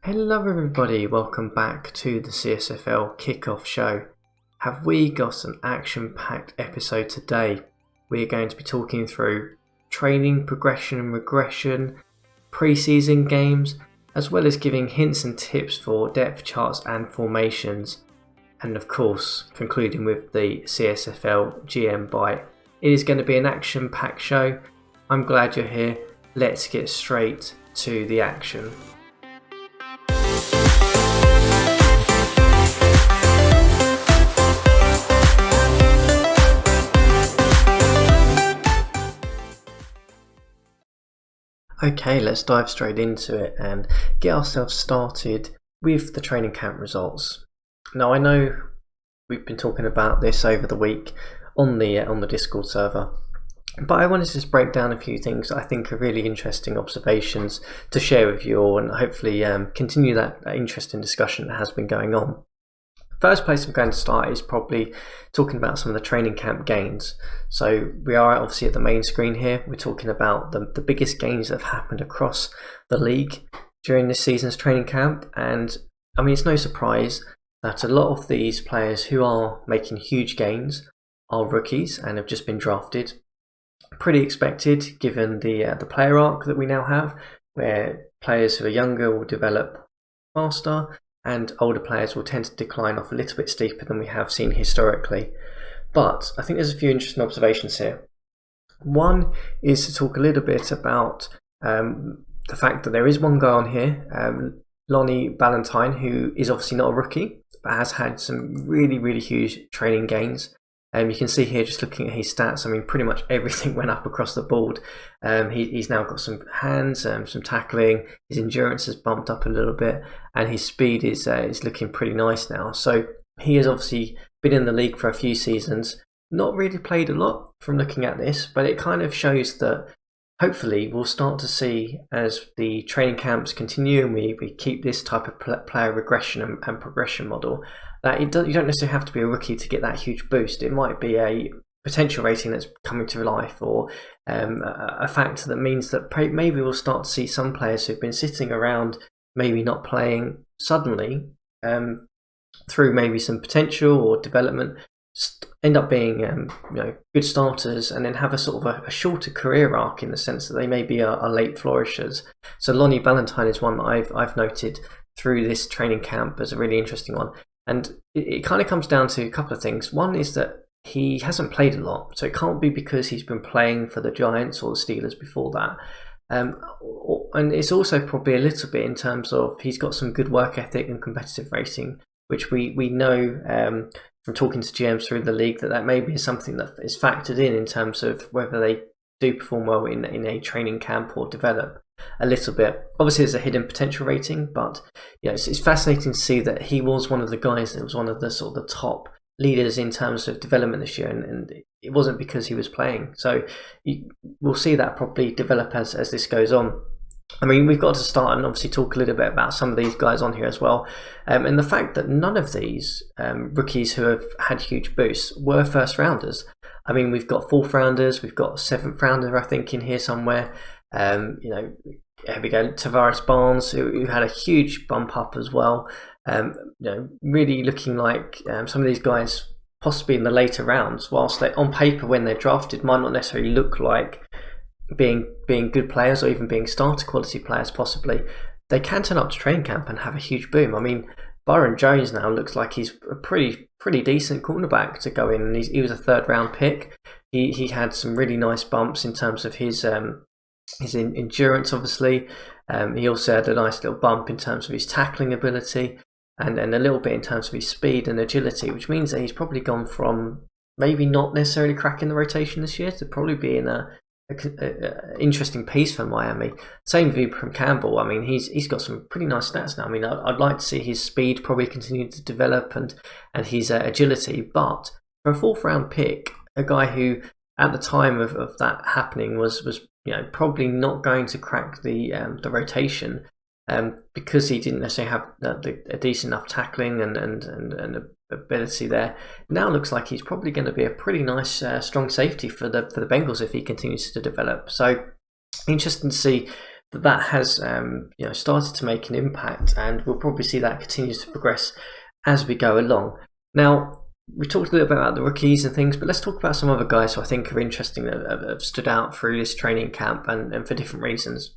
Hello everybody, welcome back to the CSFL Kickoff show. Have we got an action-packed episode today? We are going to be talking through training, progression and regression, preseason games, as well as giving hints and tips for depth charts and formations. And of course, concluding with the CSFL GM bite. It is going to be an action-packed show. I'm glad you're here. Let's get straight to the action. Okay, let's dive straight into it and get ourselves started with the training camp results. Now, I know we've been talking about this over the week on the Discord server, but I wanted to just break down a few things that I think are really interesting observations to share with you all, and hopefully continue that interesting discussion that has been going on. First place I'm going to start is probably talking about some of the training camp gains. So we are obviously at the main screen here. We're talking about the biggest gains that have happened across the league during this season's training camp. And I mean, it's no surprise that a lot of these players who are making huge gains are rookies and have just been drafted. Pretty expected given the player arc that we now have, where players who are younger will develop faster and older players will tend to decline off a little bit steeper than we have seen historically. But I think there's a few interesting observations here. One is to talk a little bit about the fact that there is one guy on here, LONNIE, BALLENTINE, who is obviously not a rookie, but has had some really huge training gains. You can see here, just looking at his stats, I mean, pretty much everything went up across the board. He's now got some hands, some tackling, his endurance has bumped up a little bit, and his speed is looking pretty nice now. So he has obviously been in the league for a few seasons, not really played a lot from looking at this, but it kind of shows that hopefully we'll start to see, as the training camps continue and we keep this type of player regression and progression model, that you don't necessarily have to be a rookie to get that huge boost. It might be a potential rating that's coming to life, or a factor that means that maybe we'll start to see some players who've been sitting around, maybe not playing, suddenly through maybe some potential or development, end up being good starters, and then have a sort of a shorter career arc, in the sense that they maybe are late flourishers. So LONNIE BALLENTINE is one that I've noted through this training camp as a really interesting one. And it kind of comes down to a couple of things. One is that he hasn't played a lot, so it can't be because he's been playing for the Giants or the Steelers before that. And it's also probably a little bit in terms of he's got some good work ethic and competitive rating, which we know from talking to GMs through the league that maybe is something that is factored in terms of whether they do perform well in a training camp or develop a little bit. Obviously there's a hidden potential rating, but it's fascinating to see that he was one of the guys that was one of the sort of the top leaders in terms of development this year, and it wasn't because he was playing. So we'll see that probably develop as this goes on. I mean, we've got to start and obviously talk a little bit about some of these guys on here as well, and the fact that none of these rookies who have had huge boosts were first rounders. I mean, we've got fourth rounders, we've got seventh rounder, I think, in here somewhere. Here we go, TAVARIS Barnes, who had a huge bump up as well. Really looking like some of these guys possibly in the later rounds, whilst they on paper when they're drafted might not necessarily look like being good players or even being starter quality players. Possibly they can turn up to training camp and have a huge boom. I mean, Byron Jones now looks like he's a pretty decent cornerback to go in, and he was a third round pick. He had some really nice bumps in terms of his endurance, obviously. He also had a nice little bump in terms of his tackling ability, and a little bit in terms of his speed and agility, which means that he's probably gone from maybe not necessarily cracking the rotation this year to probably being a interesting piece for Miami. Same view from Campbell. I mean, he's got some pretty nice stats now. I mean, I'd like to see his speed probably continue to develop and his agility, but for a fourth round pick, a guy who at the time of that happening was probably not going to crack the rotation, because he didn't necessarily have a decent enough tackling and ability there. Now looks like he's probably going to be a pretty nice strong safety for the Bengals if he continues to develop. So interesting to see that has started to make an impact, and we'll probably see that continue to progress as we go along. Now, we talked a little bit about the rookies and things, but let's talk about some other guys who I think are interesting that have stood out through this training camp and for different reasons.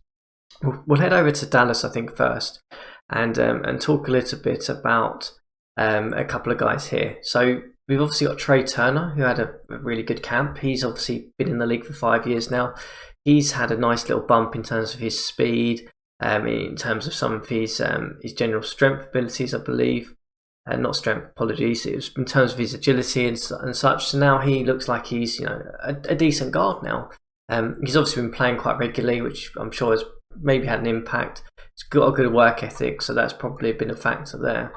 We'll head over to Dallas, I think, first, and talk a little bit about a couple of guys here. So we've obviously got Trey Turner, who had a really good camp. He's obviously been in the league for 5 years now. He's had a nice little bump in terms of his speed, in terms of some of his general strength abilities, I believe. Not strength, apologies. It was in terms of his agility and such. So now he looks like he's a decent guard now. He's obviously been playing quite regularly, which I'm sure has maybe had an impact. He's got a good work ethic, so that's probably been a factor there.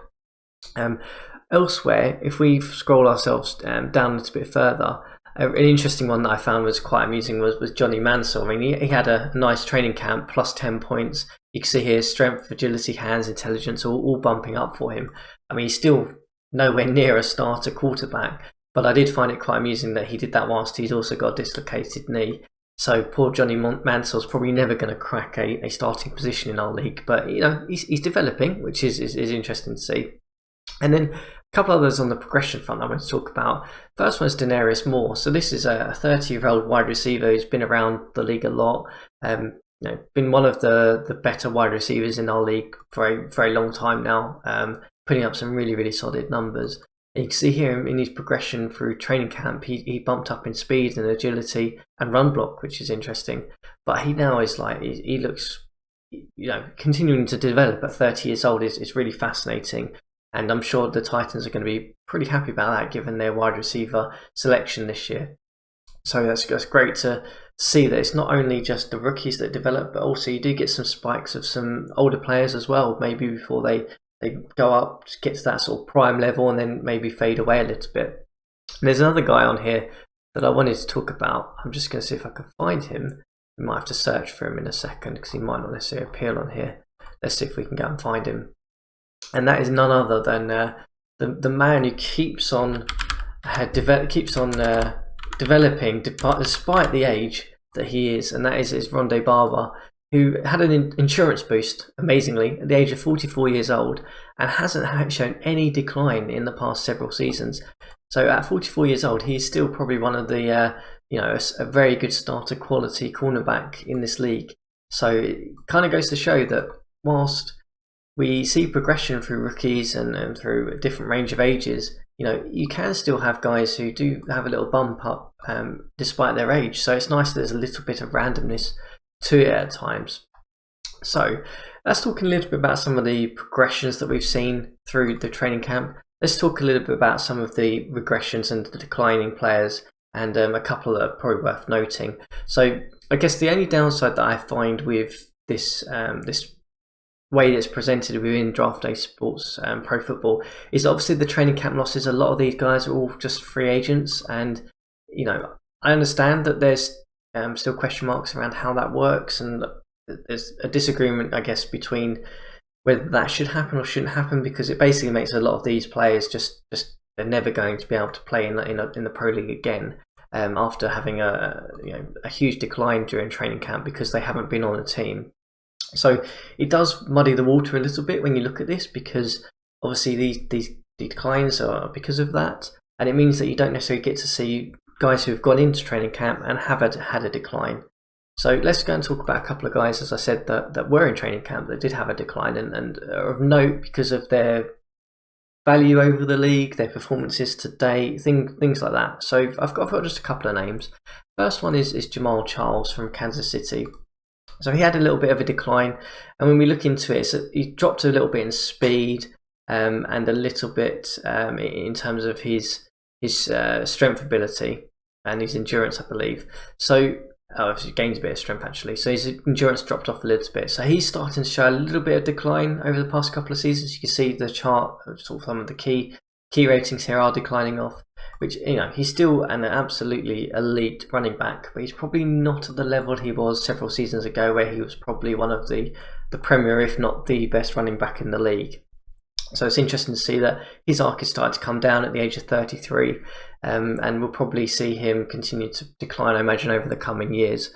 Elsewhere, if we scroll ourselves down a little bit further, an interesting one that I found was quite amusing was Johnny Manziel. I mean, he had a nice training camp, plus 10 points. You can see here strength, agility, hands, intelligence, all bumping up for him. I mean, he's still nowhere near a starter quarterback, but I did find it quite amusing that he did that whilst he's also got a dislocated knee. So poor Johnny Manziel's probably never going to crack a starting position in our league, but he's developing, which is interesting to see. And then a couple others on the progression front I want to talk about. First one is DENARIUS Moore. So this is a 30-year-old wide receiver who's been around the league a lot. Been one of the better wide receivers in our league for a very long time now, putting up some really, really solid numbers. And you can see here in his progression through training camp, he bumped up in speed and agility and run block, which is interesting. But he now is he looks, continuing to develop at 30 years old is really fascinating. And I'm sure the Titans are going to be pretty happy about that, given their wide receiver selection this year. So that's great to see that it's not only just the rookies that develop, but also you do get some spikes of some older players as well, maybe before they go up, get to that sort of prime level, and then maybe fade away a little bit. And there's another guy on here that I wanted to talk about. I'm just going to see if I can find him. We might have to search for him in a second because he might not necessarily appear on here. Let's see if we can go and find him. And that is none other than the man who keeps on developing despite the age that he is, and that is RONDE BARBER, who had an insurance boost, amazingly, at the age of 44 years old, and hasn't shown any decline in the past several seasons. So at 44 years old, he is still probably one of the, a very good starter quality cornerback in this league. So it kind of goes to show that whilst we see progression through rookies and through a different range of ages, you can still have guys who do have a little bump up despite their age. So it's nice that there's a little bit of randomness to it at times. So let's talk a little bit about some of the progressions that we've seen through the training camp. Let's talk a little bit about some of the regressions and the declining players, and a couple that are probably worth noting. So I guess the only downside that I find with this way that's presented within Draft Day Sports Pro Football is obviously the training camp losses. A lot of these guys are all just free agents, and I understand that there's still question marks around how that works, and there's a disagreement, I guess, between whether that should happen or shouldn't happen, because it basically makes a lot of these players just they're never going to be able to play in the Pro League again after having a huge decline during training camp because they haven't been on a team. So it does muddy the water a little bit when you look at this, because obviously these declines are because of that, and it means that you don't necessarily get to see guys who have gone into training camp and have had a decline. So let's go and talk about a couple of guys, as I said, that were in training camp that did have a decline and are of note because of their value over the league, their performances to date, things like that. So I've got just a couple of names. First one is JAMAAL Charles from Kansas City. So he had a little bit of a decline, and when we look into it, so he dropped a little bit in speed and a little bit in terms of his strength ability and his endurance, I believe. So he gained a bit of strength actually. So his endurance dropped off a little bit. So he's starting to show a little bit of decline over the past couple of seasons. You can see the chart, sort of some of the key ratings here are declining off, which, he's still an absolutely elite running back, but he's probably not at the level he was several seasons ago, where he was probably one of the premier, if not the best running back in the league. So it's interesting to see that his arc is starting to come down at the age of 33, and we'll probably see him continue to decline, I imagine, over the coming years.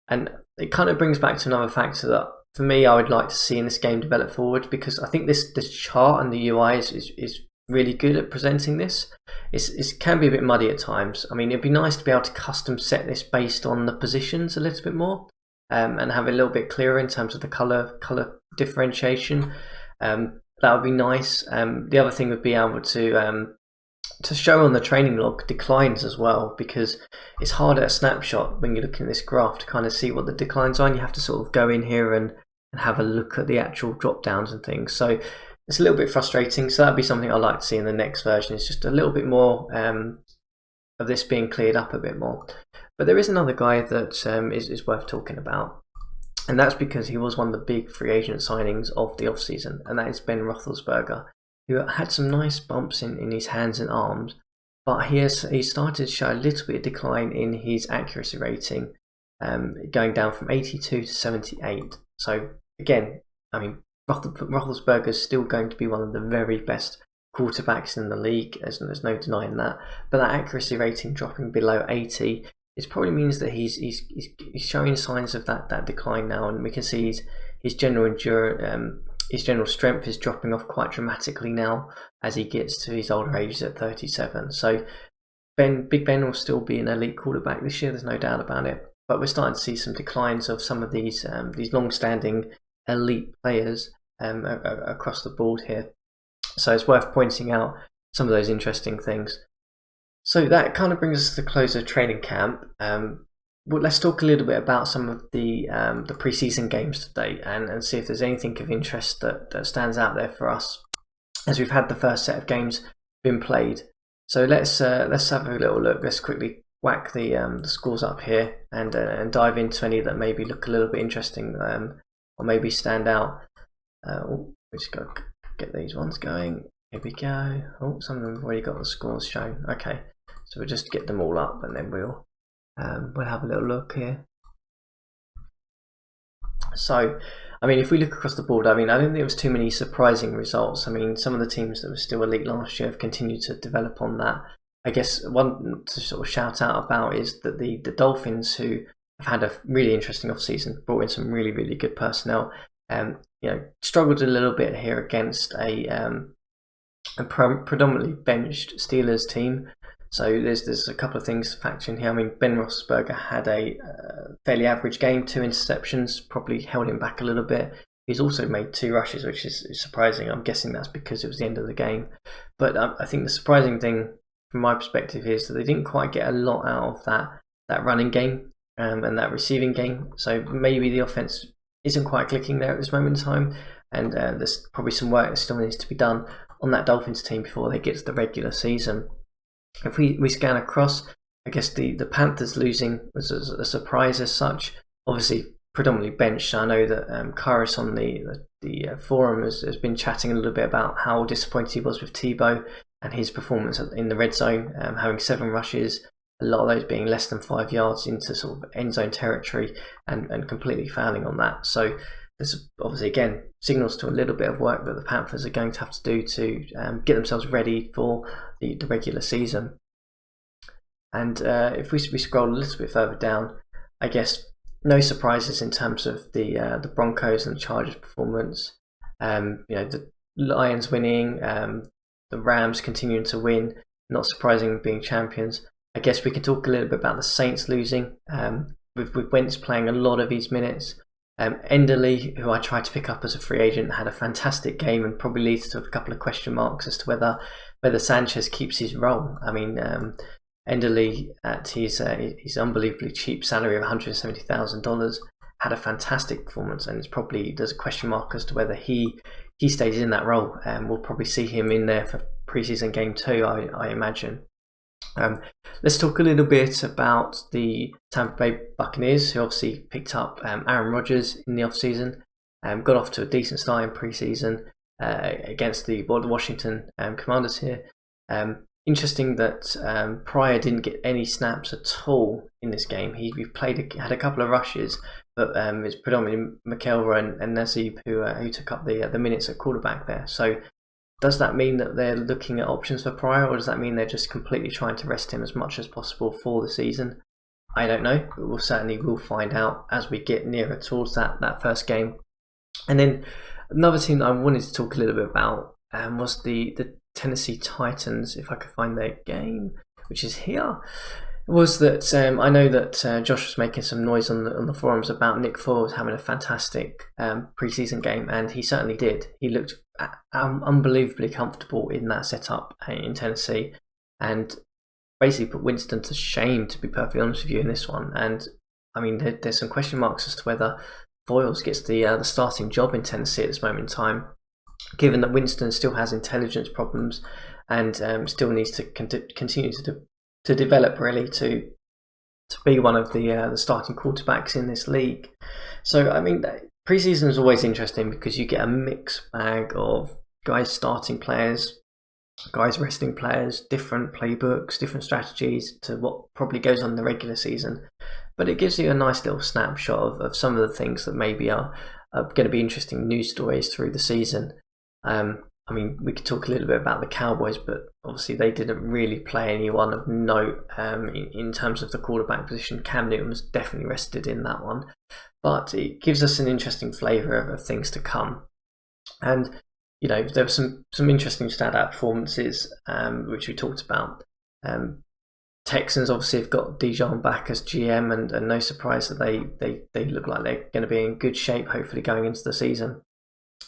And it kind of brings back to another factor that for me I would like to see in this game develop forward, because I think this chart and the UI is really good at presenting this. It can be a bit muddy at times. I mean, it'd be nice to be able to custom set this based on the positions a little bit more, and have it a little bit clearer in terms of the color differentiation. That would be nice. The other thing would be able to show on the training log declines as well, because it's hard at a snapshot when you're looking at this graph to kind of see what the declines are, and you have to sort of go in here and have a look at the actual drop downs and things. So it's a little bit frustrating. So that'd be something I'd like to see in the next version, is just a little bit more of this being cleared up a bit more. But there is another guy that is worth talking about, and that's because he was one of the big free agent signings of the off-season, and that is Ben Roethlisberger, who had some nice bumps in his hands and arms, but he started to show a little bit of decline in his accuracy rating, going down from 82 to 78. So again, I mean, Roethlisberger is still going to be one of the very best quarterbacks in the league, there's no denying that, but that accuracy rating dropping below 80, it probably means that he's showing signs of that decline now, and we can see his general endurance, his general strength is dropping off quite dramatically now as he gets to his older ages at 37. So Big Ben will still be an elite quarterback this year, there's no doubt about it. But we're starting to see some declines of some of these long-standing elite players across the board here. So it's worth pointing out some of those interesting things. So that kind of brings us to the close of training camp. Well, let's talk a little bit about some of the preseason games today, and see if there's anything of interest that stands out there for us, as we've had the first set of games been played. So let's have a little look. Let's quickly whack the scores up here and dive into any that maybe look a little bit interesting, or maybe stand out. We just got to get these ones going. Here we go. Oh, some of them have already got the scores shown. Okay, so we'll just get them all up, and then we'll have a little look here. So, I mean, if we look across the board, I mean, I don't think there was too many surprising results. I mean, some of the teams that were still elite last year have continued to develop on that. I guess one to sort of shout out about is that the Dolphins, who have had a really interesting off-season, brought in some really, really good personnel, struggled a little bit here against a predominantly benched Steelers team. So there's a couple of things to factor in here. I mean, Ben Roethlisberger had a fairly average game, 2 interceptions, probably held him back a little bit. He's also made 2 rushes, which is surprising. I'm guessing that's because it was the end of the game. But I think the surprising thing from my perspective is that they didn't quite get a lot out of that running game and that receiving game. So maybe the offense isn't quite clicking there at this moment in time, and there's probably some work that still needs to be done on that Dolphins team before they get to the regular season. If we scan across, I guess the Panthers losing was a surprise as such. Obviously, predominantly benched. I know that Kairos on the forum has been chatting a little bit about how disappointed he was with Tebow and his performance in the red zone, having 7 rushes, a lot of those being less than 5 yards into sort of end zone territory, and completely fouling on that. So there's obviously, again, signals to a little bit of work that the Panthers are going to have to do to get themselves ready for the regular season. And if we scroll a little bit further down, I guess no surprises in terms of the Broncos and the Chargers performance. The Lions winning, the Rams continuing to win, not surprising being champions. I guess we can talk a little bit about the Saints losing, with Wentz playing a lot of these minutes. Enderley, who I tried to pick up as a free agent, had a fantastic game and probably leads to a couple of question marks as to whether Sanchez keeps his role. I mean, Enderley, at his unbelievably cheap salary of $170,000, had a fantastic performance, and there's a question mark as to whether he stays in that role. We'll probably see him in there for preseason game 2, I imagine. Let's talk a little bit about the Tampa Bay Buccaneers, who obviously picked up Aaron Rodgers in the offseason, got off to a decent start in preseason against the Washington Commanders here. Interesting that Pryor didn't get any snaps at all in this game. He had a couple of rushes, but it's predominantly McElroy and Nazeeb who took up the minutes at quarterback there. So does that mean that they're looking at options for Pryor, or does that mean they're just completely trying to rest him as much as possible for the season? I don't know, but we'll certainly find out as we get nearer towards that first game. And then another team that I wanted to talk a little bit about was the Tennessee Titans, if I could find their game, which is here. Was that I know that Josh was making some noise on the forums about Nick Foles having a fantastic preseason game, and he certainly did. He looked unbelievably comfortable in that setup in Tennessee, and basically put Winston to shame, to be perfectly honest with you, in this one. And I mean, there's some question marks as to whether Foles gets the starting job in Tennessee at this moment in time, given that Winston still has intelligence problems and still needs to continue to develop, really, to be one of the starting quarterbacks in this league. So I mean, preseason is always interesting because you get a mixed bag of guys starting players, guys resting players, different playbooks, different strategies to what probably goes on in the regular season. But it gives you a nice little snapshot of some of the things that maybe are going to be interesting news stories through the season. I mean, we could talk a little bit about the Cowboys, but obviously they didn't really play anyone of note in terms of the quarterback position. Cam Newton was definitely rested in that one. But it gives us an interesting flavour of things to come. And, you know, there were some interesting standout performances, which we talked about. Texans obviously have got Dijon back as GM, and no surprise that they look like they're going to be in good shape, hopefully, going into the season.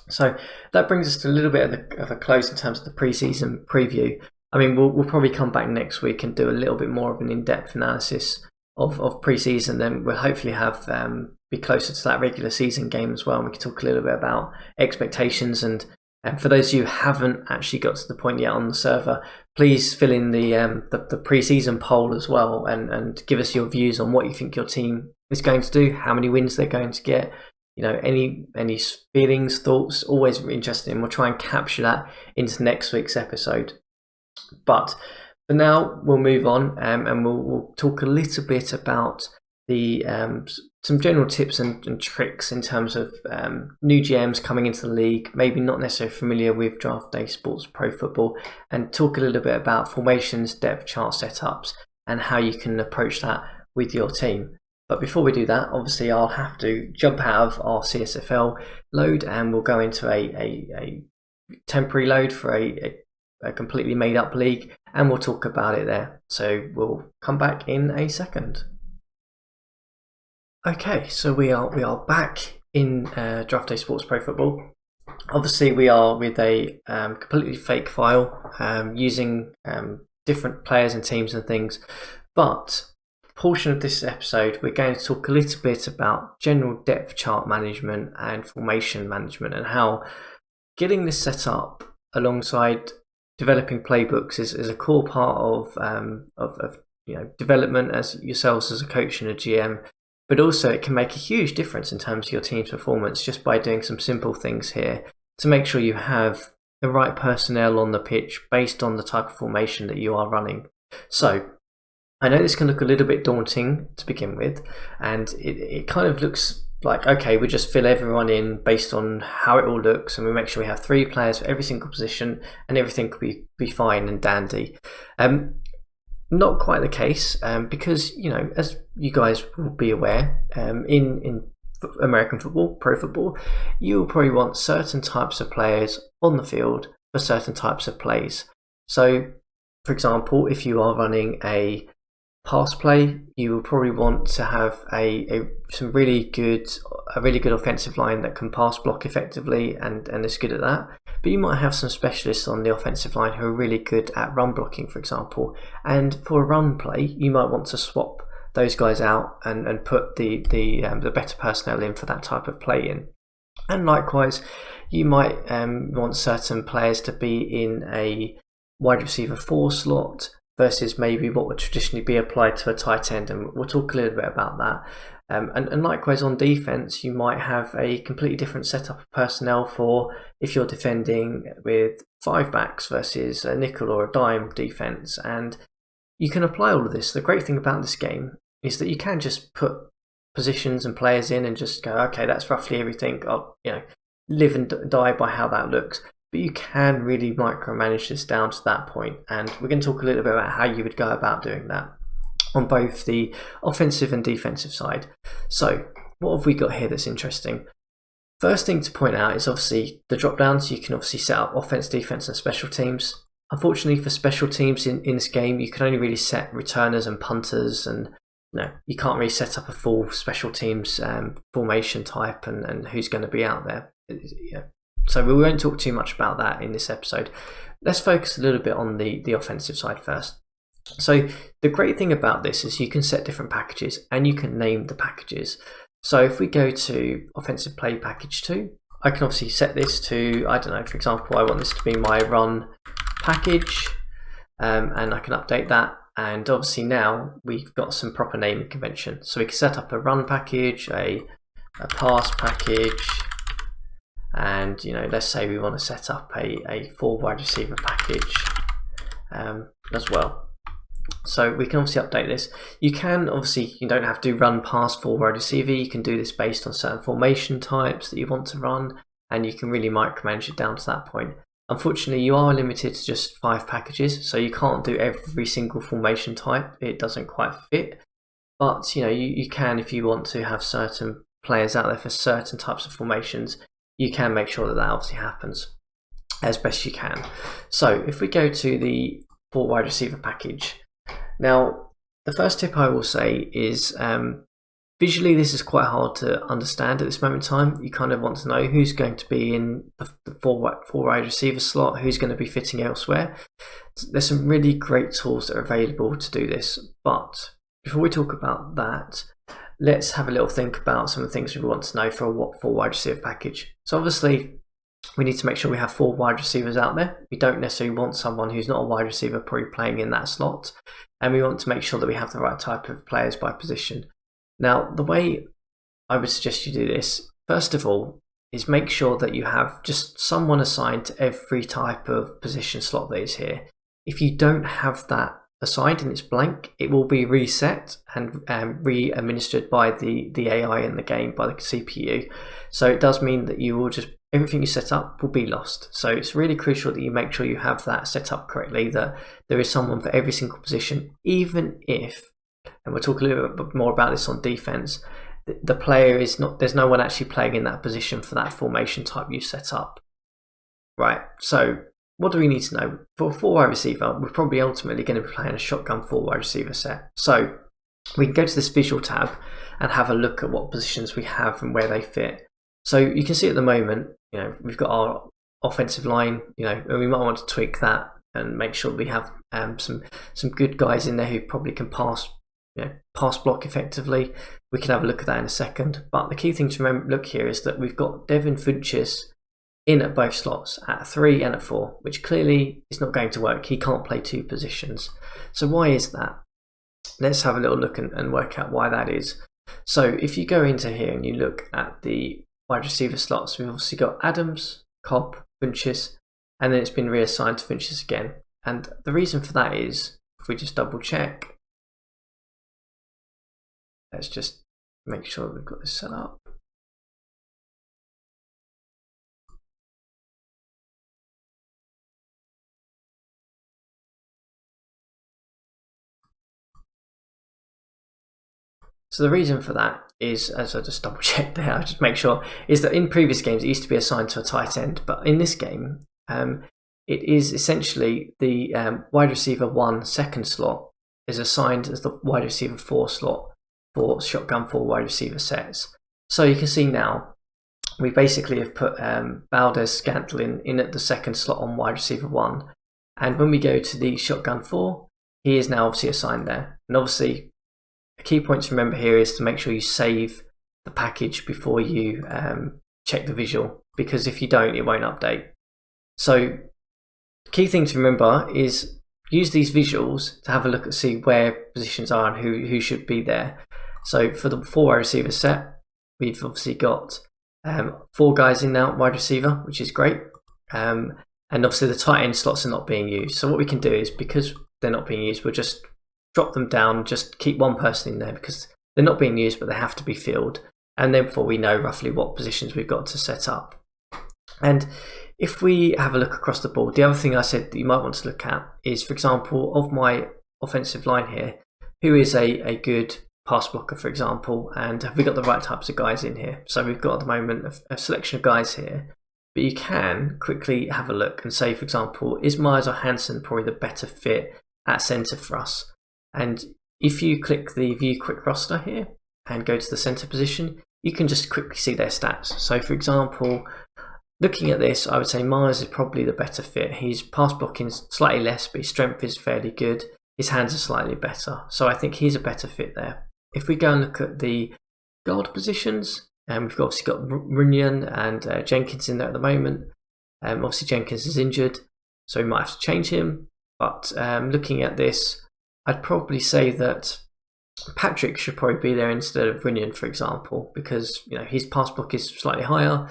So that brings us to a little bit of a close in terms of the preseason preview. I mean, we'll probably come back next week and do a little bit more of an in-depth analysis of preseason. Then we'll hopefully have be closer to that regular season game as well. And we can talk a little bit about expectations. And for those of you who haven't actually got to the point yet on the server, please fill in the preseason poll as well, and give us your views on what you think your team is going to do, how many wins they're going to get. You know, any feelings, thoughts, always interesting. We'll try and capture that into next week's episode. But for now, we'll move on and we'll talk a little bit about the some general tips and tricks in terms of new GMs coming into the league, maybe not necessarily familiar with Draft Day Sports Pro Football, and talk a little bit about formations, depth chart setups, and how you can approach that with your team. But before we do that, obviously I'll have to jump out of our CSFL load and we'll go into a temporary load for a completely made up league, and we'll talk about it there. So we'll come back in a second. Okay, so we are back in Draft Day Sports Pro Football. Obviously we are with a completely fake file using different players and teams and things, but portion of this episode we're going to talk a little bit about general depth chart management and formation management, and how getting this set up alongside developing playbooks is a core part of you know, development as yourselves as a coach and a GM, but also it can make a huge difference in terms of your team's performance just by doing some simple things here to make sure you have the right personnel on the pitch based on the type of formation that you are running. So I know this can look a little bit daunting to begin with, and it kind of looks like, okay, we just fill everyone in based on how it all looks, and we make sure we have 3 players for every single position, and everything could be fine and dandy. Not quite the case, because, you know, as you guys will be aware, in American football, pro football, you'll probably want certain types of players on the field for certain types of plays. So, for example, if you are running a pass play, you will probably want to have a really good offensive line that can pass block effectively and is good at that. But you might have some specialists on the offensive line who are really good at run blocking, for example. And for a run play, you might want to swap those guys out and put the better personnel in for that type of play in. And likewise, you might want certain players to be in a wide receiver 4 slot versus maybe what would traditionally be applied to a tight end, and we'll talk a little bit about that. And likewise on defense, you might have a completely different setup of personnel for if you're defending with 5 backs versus a nickel or a dime defense, and you can apply all of this. The great thing about this game is that you can just put positions and players in and just go, okay, that's roughly everything. I'll, you know, live and die by how that looks. But you can really micromanage this down to that point, and we're going to talk a little bit about how you would go about doing that. on both the offensive and defensive side. So what have we got here that's interesting? First thing to point out is obviously the drop downs. You can obviously set up offense, defense and special teams. Unfortunately for special teams in this game, you can only really set returners and punters, and you can't really set up a full special teams formation type and who's going to be out there. So we won't talk too much about that in this episode. Let's focus a little bit on the offensive side first. So the great thing about this is you can set different packages and you can name the packages. So if we go to offensive play package 2, I can obviously set this to, I don't know, for example, I want this to be my run package, and I can update that. And obviously now we've got some proper naming convention. So we can set up a run package, a pass package, and let's say we want to set up a 4 wide receiver package as well. So we can obviously update this. You don't have to run past 4 wide receiver. You can do this based on certain formation types that you want to run, and you can really micromanage it down to that point. Unfortunately, you are limited to just 5 packages, so you can't do every single formation type. It doesn't quite fit. But you can, if you want to have certain players out there for certain types of formations, you can make sure that obviously happens as best you can. So if we go to the 4 wide receiver package, now the first tip I will say is visually this is quite hard to understand at this moment in time. You kind of want to know who's going to be in the 4 wide receiver slot, who's going to be fitting elsewhere. There's some really great tools that are available to do this, but before we talk about that, let's have a little think about some of the things we want to know for a 4 wide receiver package. So obviously we need to make sure we have 4 wide receivers out there. We don't necessarily want someone who's not a wide receiver probably playing in that slot, and we want to make sure that we have the right type of players by position. Now, the way I would suggest you do this, first of all, is make sure that you have just someone assigned to every type of position slot that is here. If you don't have that assigned and it's blank, it will be reset and re-administered by the AI in the game, by the CPU. So it does mean that you will everything you set up will be lost. So it's really crucial that you make sure you have that set up correctly, that there is someone for every single position, even if, and we'll talk a little bit more about this on defense, the player is not, there's no one actually playing in that position for that formation type you set up. Right, so what do we need to know? For a 4 wide receiver, we're probably ultimately going to be playing a shotgun 4 wide receiver set. So we can go to this visual tab and have a look at what positions we have and where they fit. So you can see at the moment, we've got our offensive line, and we might want to tweak that and make sure we have some good guys in there who probably can pass block effectively. We can have a look at that in a second. But the key thing to look here is that we've got Devin Funchess in at both slots, at 3 and at 4, which clearly is not going to work. He can't play 2 positions. So why is that? Let's have a little look and work out why that is. So if you go into here and you look at the wide receiver slots, we've obviously got Adams, Cobb, Funchess, and then it's been reassigned to Funchess again. And the reason for that is, if we just double check, let's just make sure that we've got this set up. So the reason for that is, as I just double checked there, I just make sure, is that in previous games it used to be assigned to a tight end, but in this game it is essentially the wide receiver 1 second slot is assigned as the wide receiver 4 slot for shotgun 4 wide receiver sets. So you can see now we basically have put Valdez-Scantling in at the second slot on wide receiver 1, and when we go to the shotgun 4, he is now obviously assigned there. And obviously a key point to remember here is to make sure you save the package before you check the visual, because if you don't, it won't update. So the key thing to remember is use these visuals to have a look at see where positions are and who should be there. So for the 4 wide receiver set, we've obviously got 4 guys in now wide receiver, which is great. And obviously the tight end slots are not being used. So what we can do is, because they're not being used, we'll just drop them down, just keep 1 person in there because they're not being used, but they have to be filled. And therefore we know roughly what positions we've got to set up. And if we have a look across the board, the other thing I said that you might want to look at is, for example, of my offensive line here, who is a good pass blocker, for example, and have we got the right types of guys in here? So we've got at the moment a selection of guys here, but you can quickly have a look and say, for example, is Myers or Hansen probably the better fit at centre for us? And if you click the view quick roster here and go to the centre position, you can just quickly see their stats. So for example, looking at this, I would say Myers is probably the better fit. His pass blocking is slightly less, but his strength is fairly good. His hands are slightly better. So I think he's a better fit there. If we go and look at the guard positions, we've obviously got Runyon and Jenkins in there at the moment. Obviously Jenkins is injured, so we might have to change him. But looking at this, I'd probably say that Patrick should probably be there instead of Runyon, for example, because his pass block is slightly higher.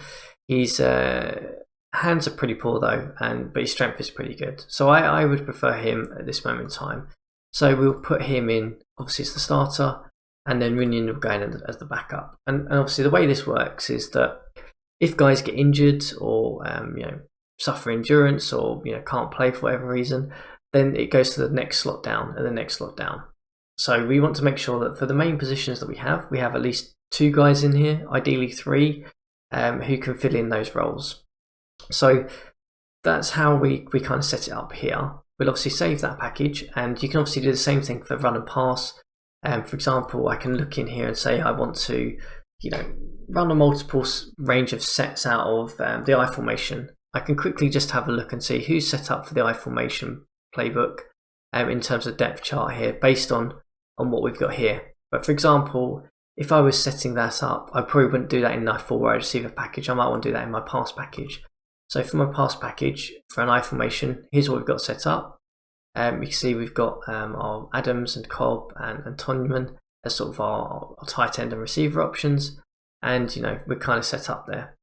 His hands are pretty poor though, but his strength is pretty good. So I would prefer him at this moment in time. So we'll put him in, obviously, as the starter, and then Runyon will go in as the backup. And obviously the way this works is that if guys get injured or suffer endurance or can't play for whatever reason, then it goes to the next slot down and the next slot down. So we want to make sure that for the main positions that we have at least 2 guys in here, ideally 3, who can fill in those roles. So that's how we kind of set it up here. We'll obviously save that package, and you can obviously do the same thing for run and pass. For example, I can look in here and say I want to run a multiple range of sets out of the I formation. I can quickly just have a look and see who's set up for the I formation playbook in terms of depth chart here based on what we've got here. But for example, if I was setting that up, I probably wouldn't do that in my full wide receiver package. I might want to do that in my pass package. So for my pass package for an I formation, here's what we've got set up. You can see we've got our Adams and Cobb and Tonyan as sort of our tight end and receiver options, and we're kind of set up there.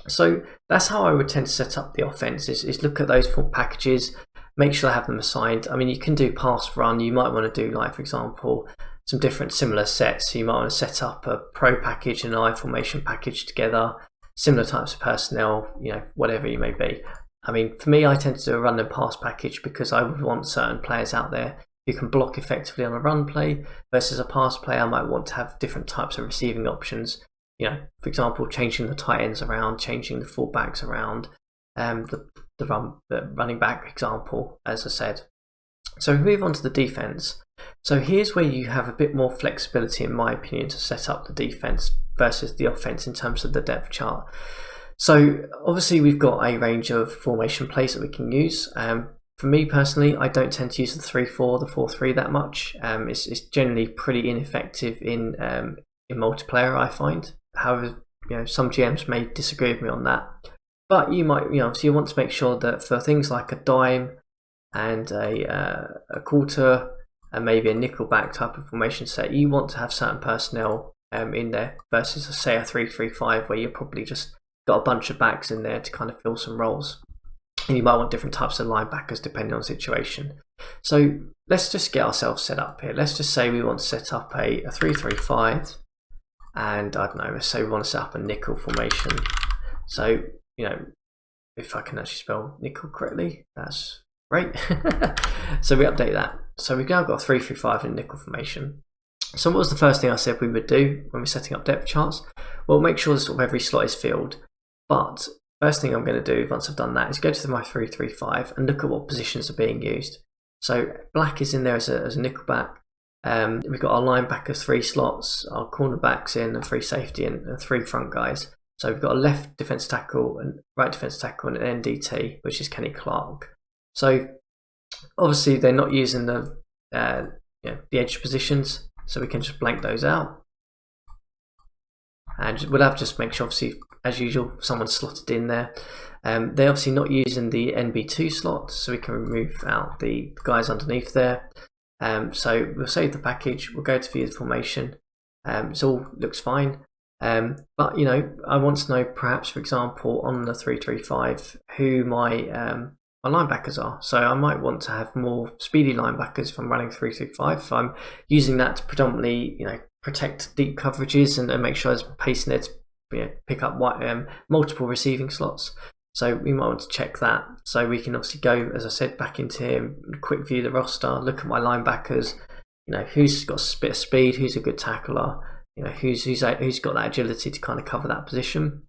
So that's how I would tend to set up the offense, is look at those 4 packages, make sure I have them assigned. I mean, you can do pass run, you might want to do, like, for example, some different similar sets. So you might want to set up a pro package and an I formation package together, similar types of personnel, whatever you may be. I mean, for me, I tend to do a run and pass package because I would want certain players out there who can block effectively on a run play versus a pass play. I might want to have different types of receiving options. For example, changing the tight ends around, changing the fullbacks around, the running back example, as I said. So we move on to the defense. So here's where you have a bit more flexibility, in my opinion, to set up the defense versus the offense in terms of the depth chart. So obviously we've got a range of formation plays that we can use. For me personally, I don't tend to use the 3-4, the 4-3 that much. It's generally pretty ineffective in multiplayer, I find. However, some GMs may disagree with me on that. But you might, so you want to make sure that for things like a dime and a quarter and maybe a nickelback type of formation set, you want to have certain personnel in there versus, say, a 3-3-5 where you're probably just got a bunch of backs in there to kind of fill some roles. And you might want different types of linebackers depending on the situation. So let's just get ourselves set up here. Let's just say we want to set up a 3-3-5, and I don't know, let's say we want to set up a nickel formation. So, if I can actually spell nickel correctly, that's great. So we update that. So we've now got a 3-3-5 in nickel formation. So what was the first thing I said we would do when we're setting up depth charts? Well, make sure that sort of every slot is filled. But first thing I'm going to do once I've done that is go to my 3-3-5 and look at what positions are being used. So black is in there as a nickel back. We've got our linebackers 3 slots, our cornerbacks in, and 3 safety and 3 front guys. So we've got a left defense tackle and right defense tackle and an NDT, which is Kenny Clark. So obviously they're not using the edge positions, so we can just blank those out. And we'll have to just make sure, obviously, as usual, someone's slotted in there. They're obviously not using the NB2 slot, so we can remove out the guys underneath there. So we'll save the package, we'll go to view the formation. It all looks fine. But I want to know, perhaps, for example, on the 3-3-5, who my linebackers are. So I might want to have more speedy linebackers if I'm running 3-3-5. If I'm using that to predominantly, protect deep coverages and make sure there's pace in there to pick up multiple receiving slots. So we might want to check that. So we can obviously go, as I said, back into here, quick view the roster, look at my linebackers, you know, who's got a bit of speed, who's a good tackler, you know, who's got that agility to kind of cover that position.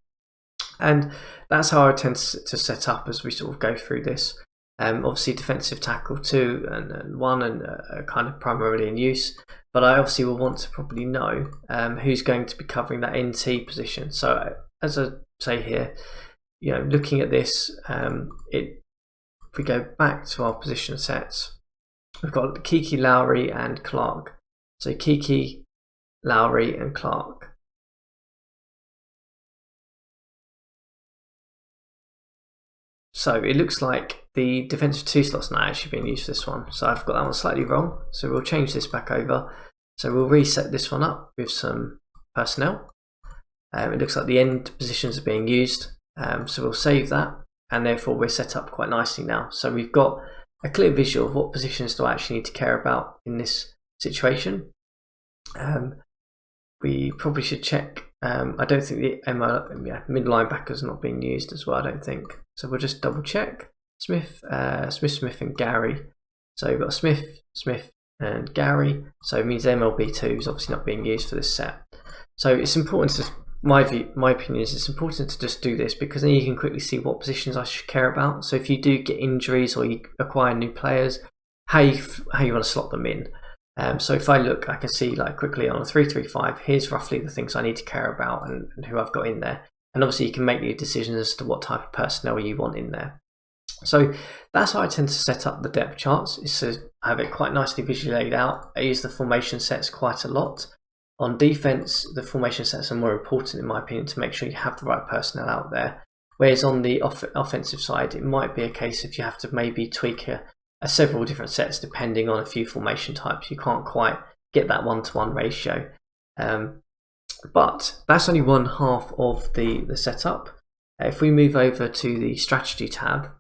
And that's how I tend to set up as we sort of go through this. Obviously defensive tackle 2 and 1 are kind of primarily in use, but I obviously will want to probably know who's going to be covering that NT position. So as I say here, you know, looking at this, if we go back to our position sets, we've got Kiki, Lowry and Clark. So Kiki, Lowry and Clark. So it looks like the defensive 2 slot's not actually being used for this one. So I've got that one slightly wrong. So we'll change this back over. So we'll reset this one up with some personnel. It looks like the end positions are being used. So we'll save that. And therefore we're set up quite nicely now. So we've got a clear visual of what positions do I actually need to care about in this situation. We probably should check. I don't think the mid linebacker is not being used as well, I don't think. So we'll just double check. Smith, and Gary. So we've got Smith and Gary. So it means MLB2 is obviously not being used for this set. So it's important to, my opinion is it's important to just do this, because then you can quickly see what positions I should care about. So if you do get injuries or you acquire new players, how you want to slot them in. So if I look, I can see like quickly on a 3-3-5, here's roughly the things I need to care about and who I've got in there. And obviously you can make your decisions as to what type of personnel you want in there. So that's how I tend to set up the depth charts, is to have it quite nicely visually laid out. I use the formation sets quite a lot. On defense, the formation sets are more important in my opinion to make sure you have the right personnel out there. Whereas on the offensive side, it might be a case if you have to maybe tweak several different sets depending on a few formation types. You can't quite get that 1-to-1 ratio. But that's only one half of the setup. If we move over to the strategy tab,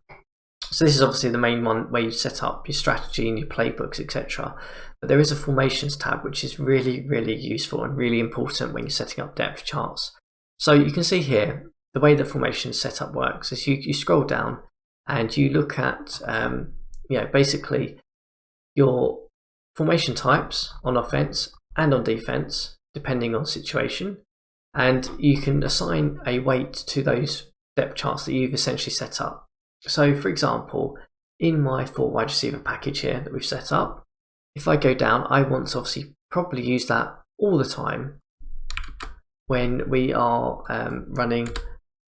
so this is obviously the main one where you set up your strategy and your playbooks, etc. But there is a formations tab which is really, really useful and really important when you're setting up depth charts. So you can see here the way the formation setup works is you scroll down and you look at basically your formation types on offense and on defense depending on situation, and you can assign a weight to those depth charts that you've essentially set up. So for example, in my 4 wide receiver package here that we've set up, if I go down, I want to obviously probably use that all the time when we are running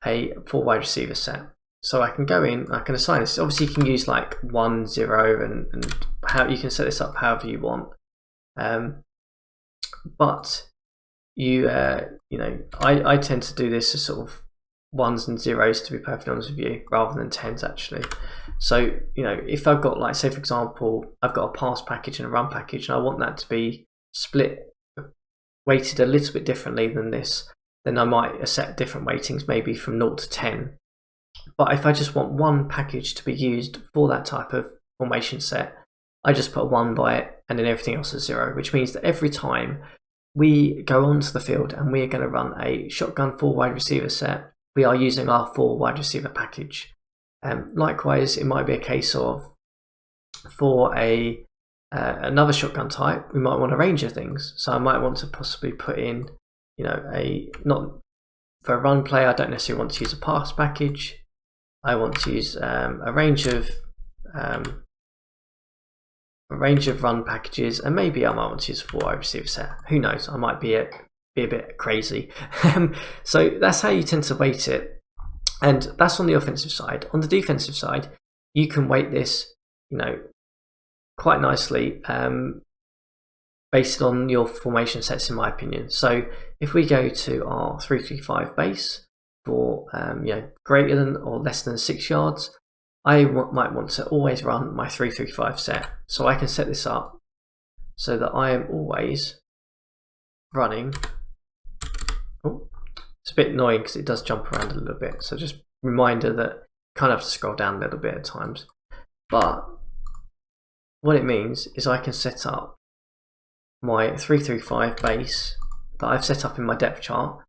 a 4 wide receiver set. So I can go in, I can assign this. Obviously you can use like 1, 0 and how you can set this up however you want. But I tend to do this as sort of 1s and 0s, to be perfectly honest with you, rather than 10s actually. So if I've got, like, say for example, I've got a pass package and a run package and I want that to be split, weighted a little bit differently than this, then I might set different weightings, maybe from 0 to 10. But if I just want one package to be used for that type of formation set, I just put a 1 by it and then everything else is 0, which means that every time we go onto the field and we are going to run a shotgun 4 wide receiver set, we are using our 4 wide receiver package. Likewise, it might be a case of for another shotgun type, we might want a range of things. So I might want to possibly put in, not for a run play, I don't necessarily want to use a pass package. I want to use a range of run packages, and maybe I might want to use a 4 wide receiver set. Who knows? I might be a bit crazy. So that's how you tend to weight it, and that's on the offensive side. On the defensive side, you can weight this, quite nicely based on your formation sets, in my opinion. So if we go to our 3-3-5 base for greater than or less than 6 yards, I might want to always run my 3-3-5 set. So I can set this up so that I am always running. Oh, it's a bit annoying because it does jump around a little bit. So just reminder that you kind of have to scroll down a little bit at times. But what it means is I can set up my 3-3-5 base that I've set up in my depth chart.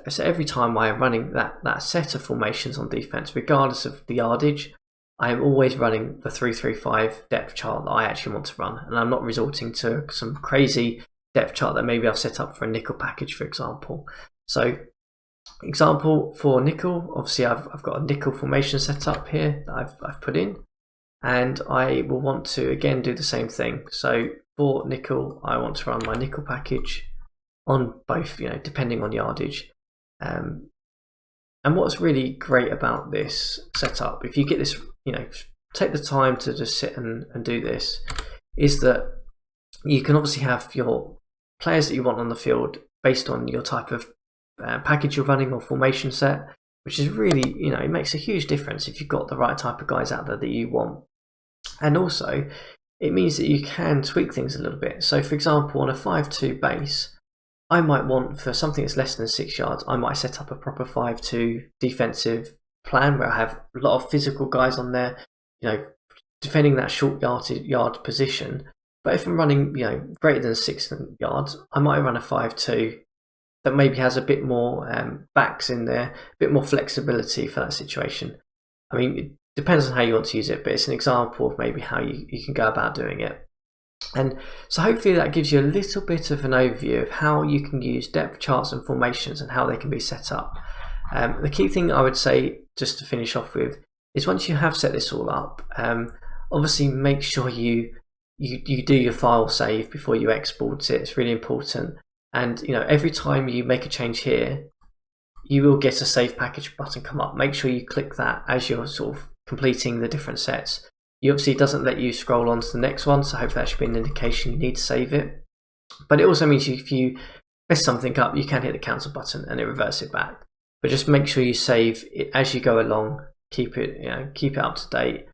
So every time I am running that set of formations on defense, regardless of the yardage, I am always running the 335 depth chart that I actually want to run, and I'm not resorting to some crazy depth chart that maybe I've set up for a nickel package, for example. So, example for nickel, obviously I've got a nickel formation set up here that I've put in, and I will want to again do the same thing. So for nickel, I want to run my nickel package on both, depending on yardage. And what's really great about this setup, if you get this, take the time to just sit and do this, is that you can obviously have your players that you want on the field based on your type of package you're running or formation set, which is really, it makes a huge difference if you've got the right type of guys out there that you want. And also, it means that you can tweak things a little bit. So for example, on a 5-2 base, I might want, for something that's less than 6 yards, I might set up a proper 5-2 defensive plan where I have a lot of physical guys on there, defending that short yard position. But if I'm running, greater than 6 yards, I might run a 5-2 that maybe has a bit more backs in there, a bit more flexibility for that situation. I mean, it depends on how you want to use it, but it's an example of maybe how you can go about doing it. And so hopefully that gives you a little bit of an overview of how you can use depth charts and formations and how they can be set up. The key thing I would say, just to finish off with, is once you have set this all up, obviously make sure you do your file save before you export it. It's really important. And every time you make a change here, you will get a save package button come up. Make sure you click that as you're sort of completing the different sets. You obviously doesn't let you scroll on to the next one, so hopefully that should be an indication you need to save it. But it also means if you mess something up, you can hit the cancel button and it reverts it back. But just make sure you save it as you go along. Keep it up to date,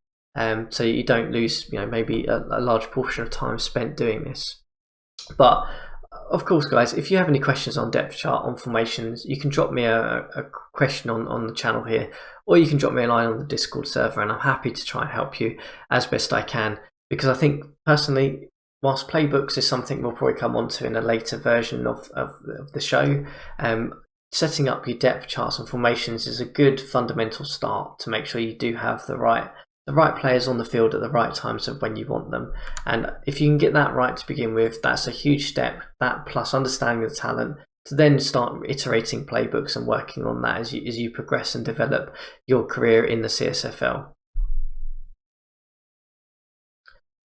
so you don't lose maybe a large portion of time spent doing this. But of course, guys, if you have any questions on depth chart, on formations, you can drop me a question on the channel here, or you can drop me a line on the Discord server, and I'm happy to try and help you as best I can. Because I think, personally, whilst playbooks is something we'll probably come on to in a later version of the show, setting up your depth charts and formations is a good fundamental start to make sure you do have the right players on the field at the right times of when you want them. And if you can get that right to begin with, that's a huge step. That plus understanding the talent to then start iterating playbooks and working on that as you progress and develop your career in the CSFL.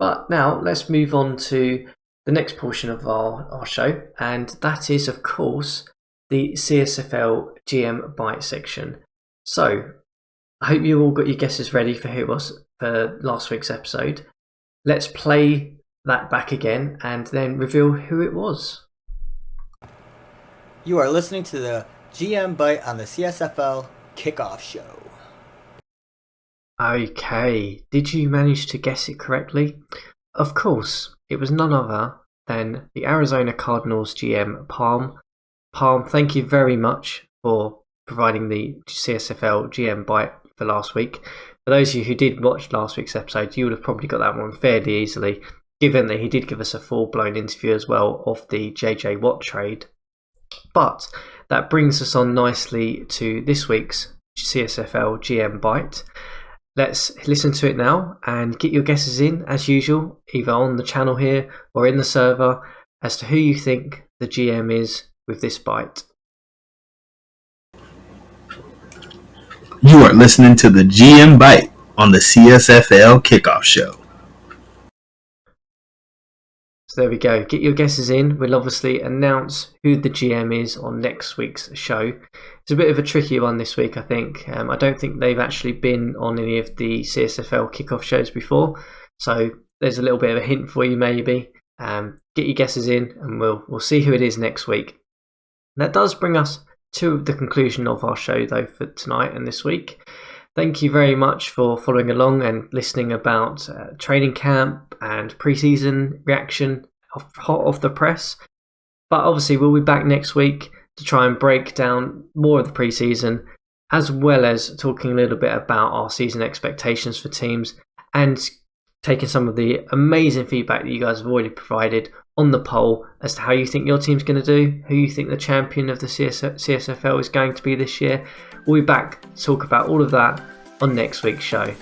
But now let's move on to the next portion of our show, and that is, of course, the CSFL GM Bite section. So I hope you all got your guesses ready for who it was for last week's episode. Let's play that back again and then reveal who it was. You are listening to the GM Bite on the CSFL Kickoff show. Okay, did you manage to guess it correctly? Of course, it was none other than the Arizona Cardinals GM, Palm. Palm, thank you very much for providing the CSFL GM Bite for last week. For those of you who did watch last week's episode, you would have probably got that one fairly easily, given that he did give us a full-blown interview as well of the JJ Watt trade. But that brings us on nicely to this week's CSFL GM Bite. Let's listen to it now and get your guesses in, as usual, either on the channel here or in the server, as to who you think the GM is with this bite. You are listening to the GM Bite on the CSFL Kickoff show. So there we go. Get your guesses in. We'll obviously announce who the GM is on next week's show. It's a bit of a tricky one this week, I think. I don't think they've actually been on any of the CSFL Kickoff shows before. So there's a little bit of a hint for you maybe. Get your guesses in and we'll see who it is next week. That does bring us to the conclusion of our show, though, for tonight and this week. Thank you very much for following along and listening about training camp and preseason reaction hot off the press. But obviously we'll be back next week to try and break down more of the preseason, as well as talking a little bit about our season expectations for teams and taking some of the amazing feedback that you guys have already provided on the poll as to how you think your team's going to do, who you think the champion of the CSFL is going to be this year. We'll be back to talk about all of that on next week's show.